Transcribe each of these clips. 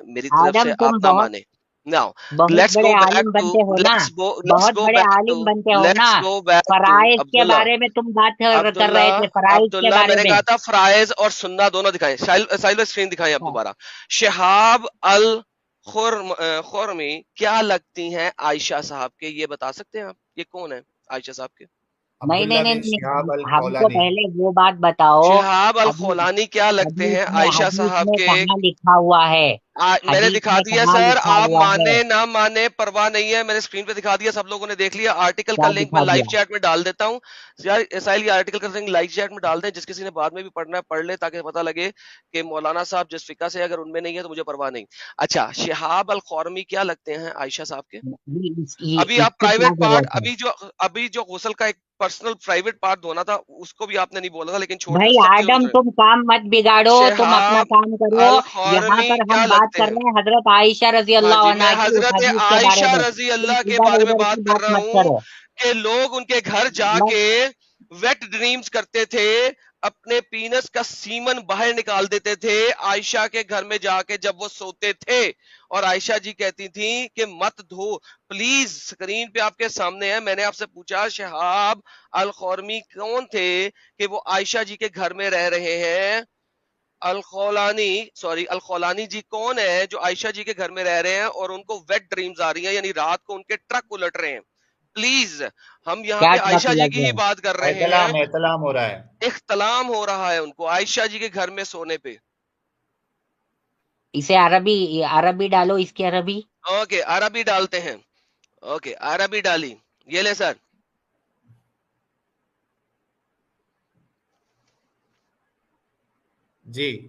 میری طرف سے آدم تم آپ نہ بہت مانے. Now, بہت let's بڑے go back عالم to بنتے ہو نا، let's بہت go بڑے back to عالم بنتے ہو نا. let's go back to فرائض کے عبداللہ. بارے میں تم بات کر رہے تھے، فرائض کے عبداللہ بارے میں نے میں. کہا تھا فرائض اور سننا دونوں دکھائیں. ساحل اسکرین دکھائیں آپ دوبارہ. شہاب الخرمی کیا لگتی ہیں عائشہ صاحب کے؟ یہ بتا سکتے ہیں آپ یہ کون ہے عائشہ صاحب کے؟ نہیں نہیں عبداللہ نہیں بن شہاب نہیں، ہم کو الخولانی. پہلے وہ بات بتاؤ. شہاب ابھی الخولانی کیا لگتے ہیں عائشہ حدیث صاحب میں کے؟ کہاں لکھا ہوا ہے؟ میں نے حدیث دکھا میں دیا کہاں سر، لکھا آپ ہوا ہے؟ مانے نہ مانے پرواہ نہیں ہے، میں نے اسکرین پہ دکھا دیا، سب لوگوں نے دیکھ لیا. آرٹیکل کا کیا لنک میں دکھا لائیو دیا؟ چیٹ میں ڈال دیتا ہوں. ساحل یہ آرٹیکل کا لنک لائیو چیٹ میں ڈال دیں، جس کسی نے بعد میں بھی پڑھنا ہے پڑھ لے، تاکہ پتہ لگے کہ مولانا صاحب جس فقہ سے اگر ان میں نہیں ہے تو مجھے پرواہ نہیں. اچھا، شہاب الخورمی کیا لگتے ہیں عائشہ صاحب کے؟ ابھی اس آپ کی کیا پرائیویٹ پارٹ، ضرورت ہے ابھی جو غسل کا ایک پرسنل پرائیویٹ پارٹ دھونا تھا اس کو بھی آپ نے نہیں بولا تھا، لیکن چھوڑ دیں بھائی؟ سب چیزوں آدم کو. تم کام مت بگاڑو، تم اپنا شہاب کام کرو. یہاں الخورمی پر کیا ہم بات لگتے کر ہیں؟ رہے ہیں حضرت عائشہ رضی ہاں اللہ جی، میں عنہا کی، اس حضرت حدیث کے بارے عائشہ میں. رضی تم اللہ کے ادھر بارے میں ادھر بات کی کر بات رہا مت ہوں کرو. کہ لوگ ان کے گھر جا میں کے ویٹ ڈریمز کرتے تھے، اپنے پینس کا سیمن باہر نکال دیتے تھے عائشہ کے گھر میں جا کے جب وہ سوتے تھے، اور عائشہ جی کہتی تھیں کہ مت دھو پلیز. سکرین پہ آپ کے سامنے ہے. میں نے آپ سے پوچھا شہاب الخورمی کون تھے کہ وہ عائشہ جی کے گھر میں رہ رہے ہیں؟ الخولانی جی کون ہے جو عائشہ جی کے گھر میں رہ رہے ہیں اور ان کو ویٹ ڈریمز آ رہی ہیں، یعنی رات کو ان کے ٹرک الٹ رہے ہیں؟ پلیز، ہم یہاں کیا پہ ٹرک عائشہ جی الٹ کی ہی رہے ہیں؟ بات کر رہے ہیں. احتلام ہو رہا ہے. اختلام ہو رہا ہے ان کو عائشہ جی کے گھر میں سونے پہ. اسے عربی ڈالو، اس کی عربی. اوکے، عربی ڈالتے ہیں. اوکے، عربی ڈالی. یہ لے سر. جی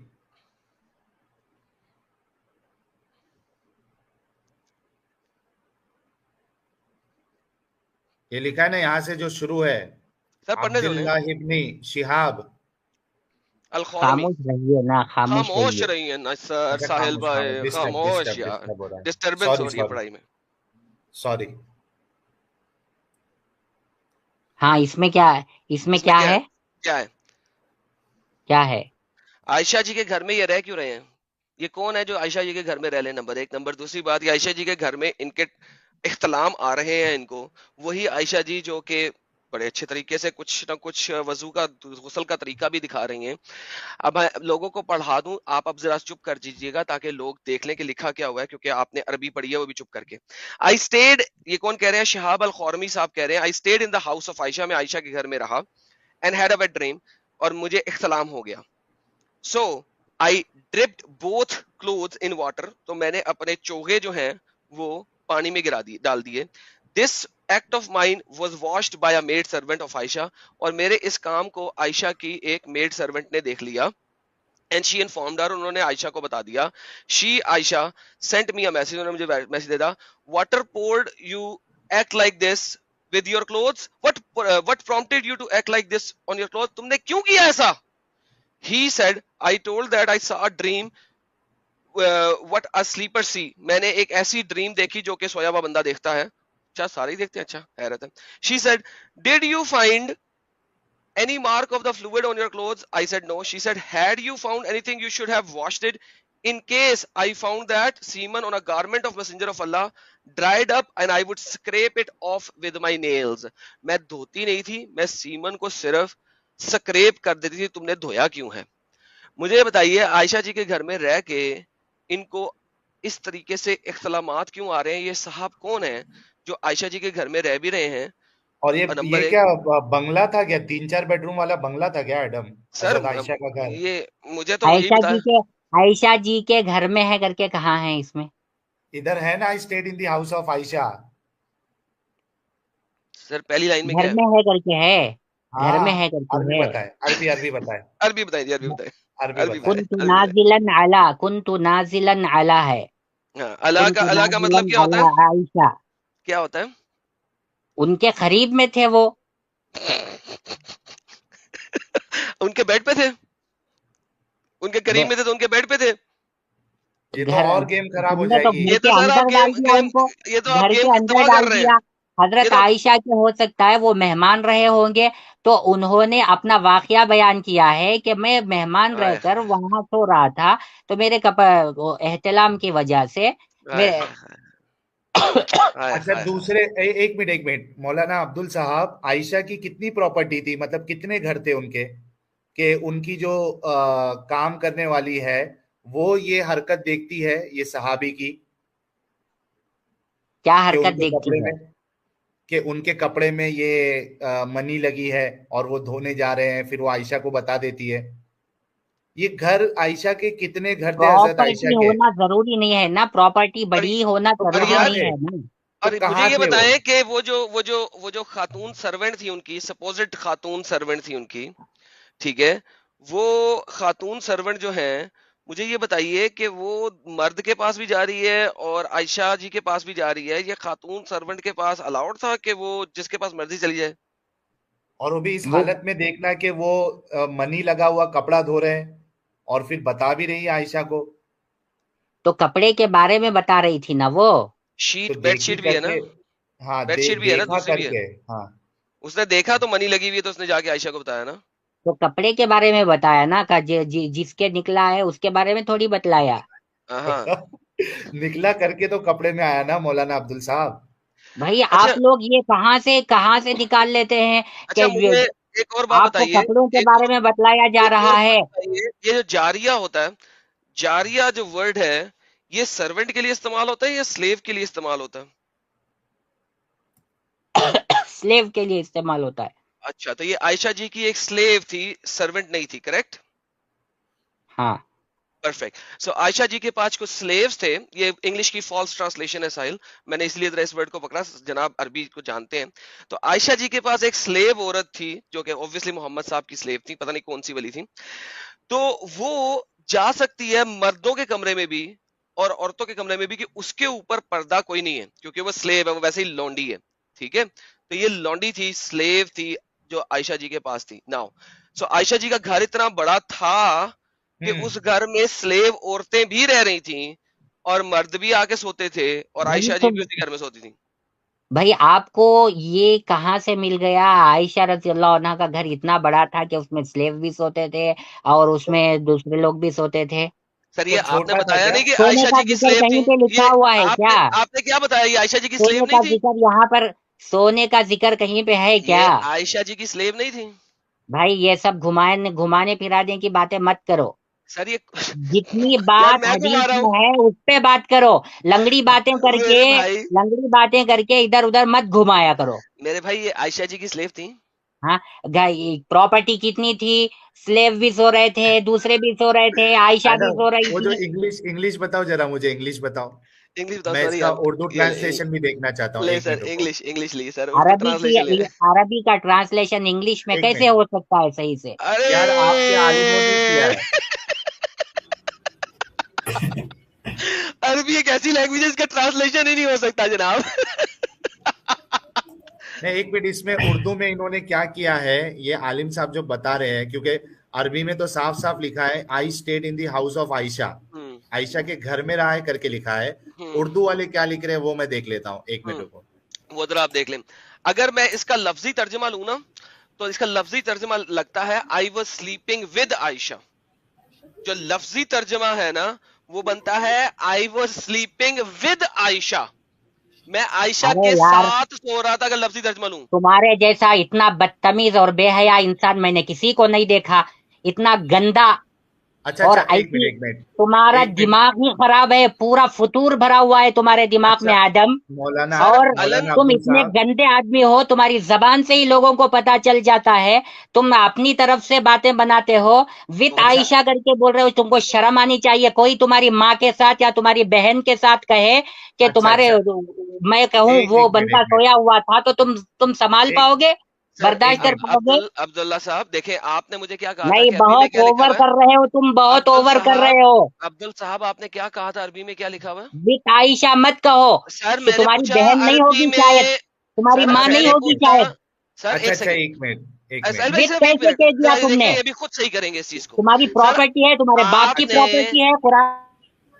یہ لکھا ہے نا یہاں سے جو شروع ہے، سر پڑھنے دو عبداللہ ابن شہاب. الخورمی. خاموش رہیے نا، خاموش خاموش رہیے. رہی ہیں نا سر اچھا ساحل بھائی، خاموش یار، ڈسٹرب ہو رہا ہے. ڈسٹربنس سوری ہو رہی ہے پڑھائی میں. سوری. ہاں، اس میں کیا ہے؟ اس میں اس میں کیا کیا ہے؟ ہے؟ کیا ہے؟ کیا ہے؟ عائشہ جی کے گھر میں یہ رہ کیوں رہے ہیں؟ یہ کون ہے جو عائشہ جی کے گھر میں رہ لے؟ نمبر ایک. نمبر دوسری بات، یہ عائشہ جی کے گھر میں ان کے اختلام آ رہے ہیں ان کو، وہی عائشہ جی جو کہ بڑے اچھے طریقے سے کچھ نہ کچھ وضو کا غسل کا طریقہ بھی دکھا رہی ہیں. اب میں لوگوں کو پڑھا دوں، آپ اب ذرا چپ کر دیجیے گا تاکہ لوگ دیکھ لیں کہ لکھا کیا ہوا ہے، کیونکہ آپ نے عربی پڑھی ہے وہ بھی چپ کر کے. آئی اسٹیڈ، یہ کون کہہ رہے ہیں؟ شہاب الخورمی صاحب کہہ رہے ہیں I stayed in the house of Ayesha, میں عائشہ کے گھر میں رہا، and had a wet dream, اور مجھے اختلام ہو گیا. So I dropped both clothes in water, تو میں نے اپنے چوغے جو ہیں وہ پانی میں ڈال دیے. This act of mine was washed by a maid servant of Ayesha, اور میرے اس کام کو عائشہ کی ایک میڈ سرونٹ نے دیکھ لیا. اینڈ شی انفارمڈ ہر، انہوں نے عائشہ کو بتا دیا. شی عائشہ سینٹ می اے میسج، انہوں نے مجھے میسج دیا. Water poured you act like this with your clothes, what prompted you to act like this on your cloth, تم نے کیوں کیا ایسا؟ He said, I told that I saw a dream what a sleeper see. میں نے ایک ایسی dream دیکھی جو کہ سویا ہوا بندہ دیکھتا ہے. اچھا سارے ہی دیکھتے ہیں، اچھا حیرت ہے. She said, did you find any mark of the fluid on your clothes? I said no. She said, had you found anything you should have washed it. In case I found that semen on a garment of messenger of Allah dried up and I would scrape it off with my nails. میں دھوتی نہیں تھی، میں سیمن کو صرف scrap کر دیتی تھی. تم نے دھویا کیوں ہے؟ مجھے بتائیے عائشہ جی کے گھر میں رہ کے ان کو اس طریقے سے اختلامات کیوں آ رہے ہیں؟ یہ صاحب کون ہیں جو عائشہ جی کے گھر میں رہ بھی رہے ہیں؟ اور نمبر یہ ایک کیا بنگلہ تھا کیا؟ 3-4 بیڈ روم والا بنگلہ تھا کیا ایڈم؟ سر، حضرت عائشہ کا گھر یہ مجھے تو یہی بتا. عائشہ جی کے گھر میں ہے کر کے کہاں ہے اس میں؟ ادھر ہے نا، stayed in the house of Ayesha. Sir پہلی لائن میں کیا گھر ہے؟ میں ہے کر کے ہے، گھر میں ہاں ہے کر کے عربی ہے. بتائے، عربی بتائے، عربی بتائیں جی، عربی بتائیں، عربی عربی بتائے. بتائیں، کنت عربی بتائیں. نازلا علی، کنت نازلا علی ہے. ہاں، اللہ کنت کا نازلا مطلب کیا ہوتا علی ہے؟ عائشہ. کیا ہوتا ہے؟ ان کے قریب میں تھے وہ. ان کے بیڈ پہ تھے، ان کے قریب میں تھے تو ان کے بیڈ پہ تھے. یہ تو گھر اور گیم خراب تم ہو نے جائے تو گی. گھر یہ کے تو سر آپ اندر ڈال دیا ان کو، یہ تو آپ گھر گیم کے اندر تباہ کر ڈال رہے ہیں. دیا. حضرت تو عائشہ کے ہو سکتا ہے وہ مہمان رہے ہوں گے تو انہوں نے اپنا واقعہ بیان کیا ہے کہ میں مہمان رہ آئے کر وہاں سو رہا تھا تو میرے احتلام کی وجہ سے ہائے میرے ہائے اچھا ہائے دوسرے ایک منٹ مولانا عبدل صاحب، عائشہ کی کتنی پراپرٹی تھی، مطلب کتنے گھر تھے ان کے، کہ ان کی جو کام کرنے والی ہے وہ یہ حرکت دیکھتی ہے یہ صحابی کی، کیا کہ ان حرکت کے دیکھتی کپڑے ہے؟ میں کہ ان کے کپڑے میں یہ منی لگی ہے اور وہ دھونے جا رہے ہیں، پھر وہ عائشہ کو بتا دیتی ہے۔ یہ گھر عائشہ کے کتنے گھر تھے حضرت عائشہ پراپرٹی کے؟ ہونا ضروری نہیں ہے نا، پراپرٹی اور بڑی ہونا تو اور ضروری کہاں یار نہیں تھے؟ ہے نا۔ تو اور مجھے کہاں یہ تھے وہ؟ بتائیں کہ وہ جو خاتون سرونٹ تھی ان کی، سپوزٹ خاتون سرونٹ تھی ان کی، ٹھیک ہے، وہ خاتون سرونٹ جو ہیں، مجھے یہ بتائیے کہ وہ مرد کے پاس بھی جا رہی ہے اور عائشہ جی کے پاس بھی جا رہی ہے، یہ خاتون سرونٹ کے پاس الاؤڈ تھا کہ وہ جس کے پاس مرضی چلی جائے؟ اور وہ بھی اس وہ حالت میں دیکھنا کہ وہ منی لگا ہوا کپڑا دھو رہے ہیں اور پھر بتا بھی رہی ہے عائشہ کو، تو کپڑے کے بارے میں بتا رہی تھی نا وہ۔ تو شیٹ بیڈ دیکھی شیٹ بھی کر ہے نا، کے، ہاں بیڈ شیٹ بھی ہے نا، دیکھا دوسری کر بھی ہے، کے، ہاں اس نے دیکھا تو منی لگی ہوئی ہے تو اس نے جا کے عائشہ کو بتایا نا۔ تو کپڑے کے بارے میں بتایا نا، کہ جس کے نکلا ہے اس کے بارے میں تھوڑی بتلایا۔ ہاں نکلا کر کے تو کپڑے میں آیا نا مولانا عبدل صاحب۔ بھائی اچھا آپ لوگ یہ کہاں سے نکال لیتے ہیں اچھا کہ مجھے ایک اور بات آپ کو بتائیے، کپڑوں کے ایک بارے اور میں بتلایا جا ایک اور رہا بات ہے۔ بتائیے، یہ جو جاریہ ہوتا ہے، جاریہ جو ورڈ ہے، یہ سرونٹ کے لیے استعمال ہوتا ہے یا سلیو کے لیے استعمال ہوتا ہے؟ سلیو کے لیے استعمال ہوتا ہے۔ اچھا تو یہ عائشہ جی کی ایک سلیو تھی، سرونٹ نہیں تھی، کریکٹ؟ ہاں پرفیکٹ۔ سو عائشہ جی کے پاس کچھ سلیوز تھے، یہ انگلش کی فالس ٹرانسلیشن ہے ساحل، میں نے اس لیے ذرا اس ورڈ کو پکڑا، جناب عربی کو جانتے ہیں۔ تو عائشہ جی کے پاس ایک سلیو عورت تھی جو کہ اوبویسلی محمد صاحب کی سلیو تھی، پتہ نہیں کون سی والی تھی، تو وہ جا سکتی ہے مردوں کے کمرے میں بھی اور عورتوں کے کمرے میں بھی، کہ اس کے اوپر پردہ کوئی نہیں ہے کیونکہ وہ سلیو ہے، وہ ویسے ہی لونڈی ہے، ٹھیک ہے؟ تو یہ لونڈی تھی، سلیو تھی جو عائشہ جی کے پاس تھی۔ ناؤ سو عائشہ جی کا گھر اتنا بڑا تھا کہ اس گھر میں سلیو عورتیں بھی رہ رہی تھیں اور مرد بھی آ کے سوتے تھے اور بھائی عائشہ جی بھی اسی گھر میں سوتی تھیں۔ بھائی آپ کو یہ کہاں سے مل گیا؟ عائشہ رضی اللہ عنہا کا گھر اتنا بڑا تھا کہ اس میں سلیو بھی سوتے تھے اور اس میں دوسرے لوگ بھی سوتے تھے۔ سر تو یہ آپ نے چھوٹا تھا بتایا کیا؟ نہیں کہ سونے عائشہ کا جی کی ذکر سلیو کہیں تھی، پہ لکھا یہ ہوا ہے آپ نے کیا؟ آپ نے کیا بتایا یہ عائشہ جی کی سلیو سونے نہیں کا تھی؟ ذکر یہاں پر، سونے کا ذکر کہیں پہ ہے کیا؟ یہ عائشہ جی کی سلیو نہیں تھی بھائی یہ سب گھمانے پھرانے کی باتیں مت کرو، سر، یہ جتنی یار بات میں گھما حدیث رہا ہوں میں ہے اس پہ بات کرو، لنگڑی باتیں کر کے میرے بھائی، لنگڑی باتیں کر کے ادھر ادھر مت گھمایا کرو۔ میرے بھائی یہ عائشہ جی کی سلیو تھی۔ ہاں پراپرٹی کتنی تھی؟ سلیو بھی سو رہے تھے، دوسرے بھی سو رہے تھے، عائشہ بھی ایڈم، سو رہی وہ جو تھی۔ انگلش بتاؤ ذرا، مجھے انگلش بتاؤ، انگلش بتاؤ، میں اس سوری کا یار، اردو یہ لے ٹرانسلیشن بھی دیکھنا چاہتا ہوں، لے ایک سر، منٹ رکو، انگلش لی سر، اردو ٹرانسلیشن لے لیں۔ عربی کا ٹرانسلیشن انگلش میں ایک کیسے منٹ ہو سکتا ہے صحیح سے؟ ارے یار، آپ کے عالموں نے کیا ہے۔ عربی ایک ایسی لینگویج ہے، اس کا ٹرانسلیشن ہی نہیں ہو سکتا جناب۔ نہیں ایک منٹ، اس میں اردو میں انہوں نے کیا کیا ہے یہ عالم صاحب جو بتا رہے ہیں، کیونکہ عربی میں تو صاف صاف لکھا ہے I stayed in the house of Ayesha, ہوں عائشہ کے گھر میں رہا ہے کر کے لکھا ہے۔ ہوں اردو والے کیا لکھ رہے ہیں وہ میں دیکھ لیتا ہوں، ایک منٹ ہوں رکو۔ وہ ذرا آپ دیکھ لیں، اگر میں اس کا لفظی ترجمہ لوں نا تو اس کا لفظی ترجمہ لگتا ہے آئی واز سلیپنگ ود عائشہ، جو لفظی ترجمہ ہے نا وہ بنتا ہے آئی واز سلیپنگ ود عائشہ، میں عائشہ ارے کے یار ساتھ سو رہا تھا، اگر لفظی ترجمہ لوں۔ تمہارے جیسا اتنا بدتمیز اور بے حیا انسان میں نے کسی کو نہیں دیکھا، اتنا گندا اچھا اور اچھا، ایک منٹ ایسی، ایک منٹ تمہارا ایک منٹ دماغ ہی خراب ہے، پورا فطور بھرا ہوا ہے تمہارے دماغ اچھا میں آدم۔ مولانا سر اور علن، مولانا تم عبدل اتنے صاحب، گندے آدمی ہو، تمہاری زبان سے ہی لوگوں کو پتا چل جاتا ہے، تم اپنی طرف سے باتیں بناتے ہو، وت اچھا عائشہ کر کے بول رہے ہو، تم کو شرم آنی چاہیے۔ کوئی تمہاری ماں کے ساتھ یا تمہاری بہن کے ساتھ کہے کہ اچھا تمہارے، اچھا، میں کہوں وہ ایک بندہ منٹ سویا ہوا تھا، تو تم سنبھال ایک پاؤ گے، سر ایک برداشت کر منٹ، پاؤ گے؟ عبداللہ صاحب دیکھیں، آپ نے مجھے کیا کہا تھا نہیں، کہ عربی میں بہت کیا لکھا اوور ہوا ہے؟ کر رہے ہو تم، بہت عبدال اوور کر صاحب، رہے ہو۔ عبدال صاحب آپ نے کیا کہا تھا عربی میں کیا لکھا ہوا ہے؟ وت عائشہ مت کہو، سر تو میں نے تمہاری پوچھا بہن نہیں عربی ہوگی شاید، میں، تمہاری سر ماں اچھا میں نہیں نے ایک ہوگی منٹ، پوچھا، شاید۔ سر اچھا ایک اچھا، سیکنڈ، ایک منٹ سر بھائی وت صرف ایک کیسے منٹ، کہہ دیا تم دیکھیں نے؟ یہ بھی خود صحیح کریں گے اس چیز کو۔ تمہاری سر پراپرٹی ہے، تمہارے باپ کی آپ نے، پراپرٹی ہے، قرآن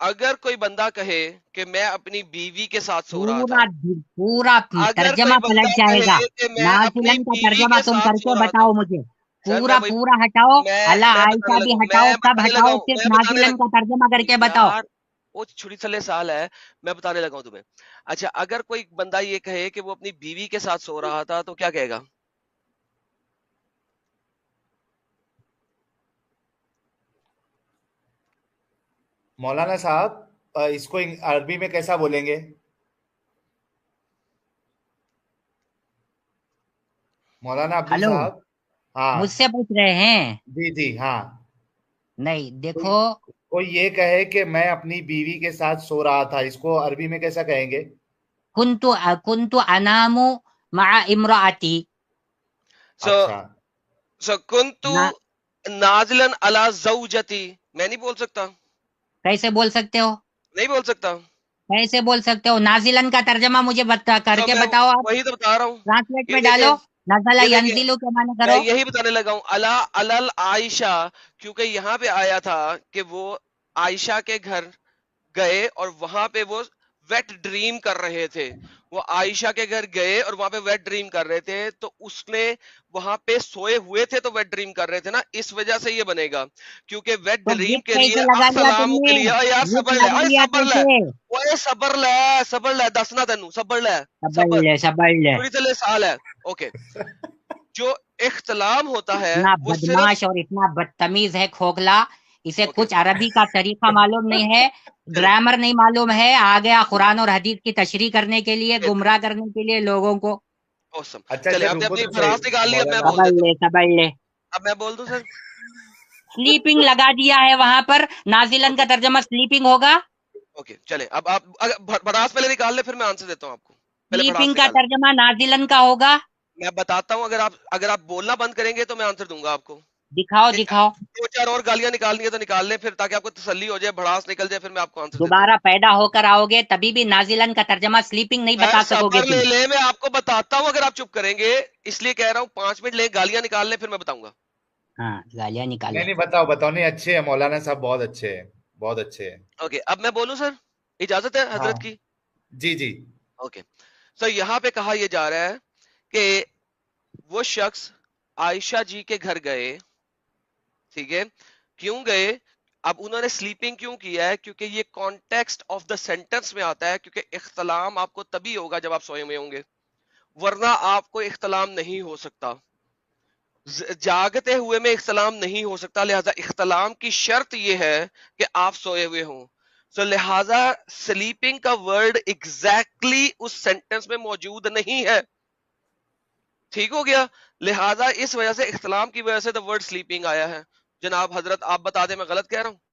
اگر کوئی بندہ کہے کہ میں اپنی بیوی کے ساتھ سو رہا تھا، پورا اگر ترجمہ کوئی پلٹ بندہ جائے گا. کہے کہ میں اپنی نازلن کا بیوی ترجمہ کے تم ساتھ کر سو کے رہا تھا، بتاؤ مجھے. سر پورا وہی پورا ہٹاؤ. اللہ میں عائشہ بھی ہٹاؤ, میں سب بتانے لگا ہٹاؤ, ہوں، صرف میں بتانے نازلن کا ترجمہ کر کے بتاؤ. یار وہ چھڑی سلے سال ہے، میں بتانے لگا ہوں تمہیں. اچھا اگر کوئی بندہ یہ کہے کہ وہ اپنی بیوی کے ساتھ سو رہا تھا تو کیا کہے گا؟ مولانا صاحب اس کو عربی میں کیسا بولیں گے؟ مولانا عبدل ہلو, صاحب. ہاں مجھ سے پوچھ رہے ہیں؟ جی جی ہاں. نہیں کوئی دیکھو, کوئی یہ کہے کہ میں اپنی بیوی کے ساتھ سو رہا تھا، اس کو عربی میں کیسا کہیں گے؟ کنتو انام مع امراتی. سو اچھا کنتو نازلن علی زوجتی، میں نہیں بول سکتا، کیسے بول سکتے ہو؟ نہیں بول سکتا. کیسے بول سکتے ہو؟ نازلن کا ترجمہ مجھے کر تو کے میں بتاؤ. آپ وہی تو بتا رہا ہوں. ٹرانسلیٹ یہ میں دیکھیں، ڈالو, نزلہ یہ دیکھیں، ینزلو کے معنی میں کرو. یہی بتانے لگا ہوں الل عائشہ، کیونکہ یہاں پہ آیا تھا کہ وہ عائشہ کے گھر گئے اور وہاں پہ وہ ویٹ ڈریم کر رہے تھے. وہ عائشہ کے گھر گئے اور وہاں پہ ویٹ ڈریم کر رہے تھے، تو اس نے وہاں پہ سوئے ہوئے تھے تو ویٹ ڈریم کر رہے تھے نا، اس وجہ سے یہ بنے گا. کیونکہ ویٹ تو ڈریم وت کے لیے کیسے لگا لیا تم السلام کے نے؟ لیے یار وت صبر لے، لگا اوے لیا صبر لے، کیسے؟ اوے صبر لے دسنا تینوں، صبر لے، سبڑ صبر لے, سبڑ لے. تھوڑی تلے سال ہے. اوکے، جو اختلام ہوتا ہے اتنا وہ صرف بدماش اور اتنا بدتمیز ہے کھوکھلا, اسے اوکے کچھ عربی کا طریقہ معلوم نہیں ہے, چلے گرامر نہیں معلوم ہے, آ گیا قرآن اور حدیث کی تشریح کرنے کے لیے, بہترین، گمراہ کرنے کے لیے لوگوں کو. اوسم. اچھا چلے اچھا آپ نے رکو اپنی تو صحیح بھڑاس نکال لی، اب میں مولانا. بول سبڑ دیتا ہوں، لے, سبڑ لے. اب میں بول دوں سر. سلیپنگ لگا دیا ہے وہاں پر, نازلن کا اوکے ترجمہ سلیپنگ ہوگا. اوکے چلے اب آپ بھڑاس پہلے نکال لیں پھر میں آنسر دیتا ہوں آپ کو. پہلے سلیپنگ بھڑاس کا نکال لیں، ترجمہ نازلن کا ہوگا. میں بتاتا ہوں. اگر آپ بولنا بند کریں گے تو میں آنسر دوں گا آپ کو. دکھاؤ دکھاؤ. دو چار اور گالیاں نکالنی ہے تو نکال لیں پھر، تاکہ آپ کو تسلی ہو جائے، بھڑاس نکل جائے، پھر میں آپ کو آنسر دیتا ہوں. دوبارہ پیدا ہو کر آؤ گے تبھی بھی نازلن کا ترجمہ سلیپنگ نہیں سر بتا سکو گے صبر تم. لے لیں، میں آپ کو بتاتا ہوں اگر آپ چپ کریں گے، اس لیے کہہ رہا ہوں 5 منٹ لیں، گالیاں نکال لیں، پھر میں بتاؤں گا. ہاں, گالیاں نکال نہیں لیں. نہیں بتاؤ بتاؤ, نہیں اچھے ہیں مولانا صاحب, بہت اچھے ہیں, بہت اچھے ہیں. اوکے اب میں بولوں سر، اجازت ہے ہاں حضرت کی؟ جی جی. اوکے سر، یہاں پہ کہا یہ جا رہا ہے کہ وہ شخص عائشہ جی کے گھر گئے، ٹھیک ہے، کیوں گئے؟ اب انہوں نے سلیپنگ کیوں کیا ہے؟ کیونکہ یہ کانٹیکسٹ آف دا سینٹنس میں آتا ہے، کیونکہ اختلام آپ کو تبھی ہوگا جب آپ سوئے ہوئے ہوں گے، ورنہ آپ کو اختلام نہیں ہو سکتا، جاگتے ہوئے میں اختلام نہیں ہو سکتا. لہذا اختلام کی شرط یہ ہے کہ آپ سوئے ہوئے ہوں. سو لہذا سلیپنگ کا ورڈ ایگزیکٹلی اس سینٹنس میں موجود نہیں ہے، ٹھیک ہو گیا؟ لہذا اس وجہ سے اختلام کی وجہ سے دا ورڈ سلیپنگ آیا ہے. جناب حضرت آپ بتا دیں میں غلط کہہ رہا ہوں؟